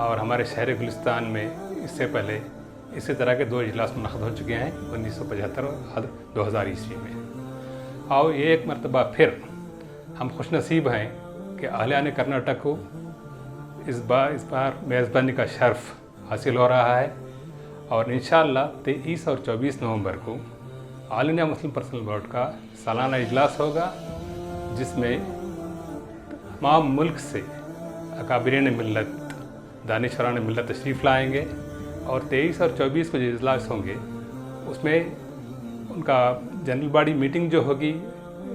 اور ہمارے شہر گلستان میں اس سے پہلے اسی طرح کے 2 اجلاس منعقد ہو چکے ہیں 1975 اور 2000 عیسوی میں. اور یہ ایک مرتبہ پھر ہم خوش نصیب ہیں کہ اہلیان کرناٹک کو اس بار میزبانی کا شرف حاصل ہو رہا ہے. اور انشاءاللہ 23 اور 24 نومبر کو آل انڈیا مسلم پرسنل بورڈ کا سالانہ اجلاس ہوگا، جس میں تمام ملک سے اکابرین ملت، دانشوران ملت تشریف لائیں گے. اور 23 اور 24 کو جو اجلاس ہوں گے اس میں ان کا جنرل باڈی میٹنگ جو ہوگی،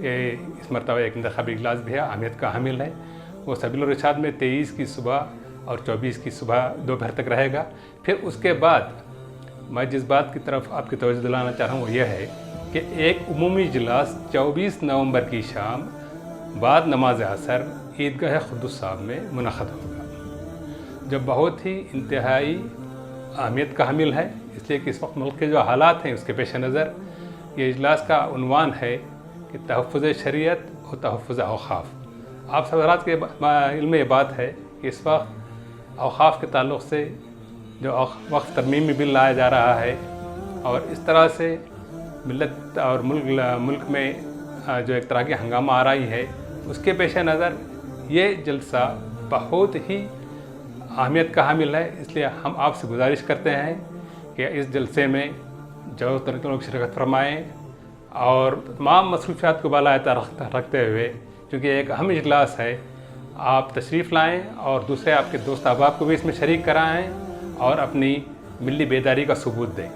یہ اس مرتبہ ایک انتخابی اجلاس بھی ہے، اہمیت کا حامل ہے. وہ سبیل الرشاد میں 23 کی صبح اور 24 کی صبح دوپہر تک رہے گا. پھر اس کے بعد میں جس بات کی طرف آپ کی توجہ دلانا چاہ رہا ہوں وہ یہ ہے کہ ایک عمومی اجلاس 24 نومبر کی شام بعد نماز عصر عیدگاہ قدس صاحب میں منعقد ہوگا، جو بہت ہی انتہائی اہمیت کا حامل ہے، اس لیے کہ اس وقت ملک کے جو حالات ہیں اس کے پیش نظر یہ اجلاس کا عنوان ہے کہ تحفظ شریعت اور تحفظ اوقاف. آپ سب حضرات کے علم میں یہ بات ہے کہ اس وقت اوقاف کے تعلق سے جو وقف ترمیمی بل لایا جا رہا ہے، اور اس طرح سے ملت اور ملک میں جو ایک طرح کی ہنگامہ آ رہی ہے، اس کے پیش نظر یہ جلسہ بہت ہی اہمیت کا حامل ہے. اس لیے ہم آپ سے گزارش کرتے ہیں کہ اس جلسے میں جو لوگ شرکت فرمائیں اور تمام مصروفیات کو بالائے رکھتے ہوئے، چونکہ ایک اہم اجلاس ہے، آپ تشریف لائیں اور دوسرے آپ کے دوست احباب کو بھی اس میں شریک کرائیں اور اپنی ملی بیداری کا ثبوت دیں.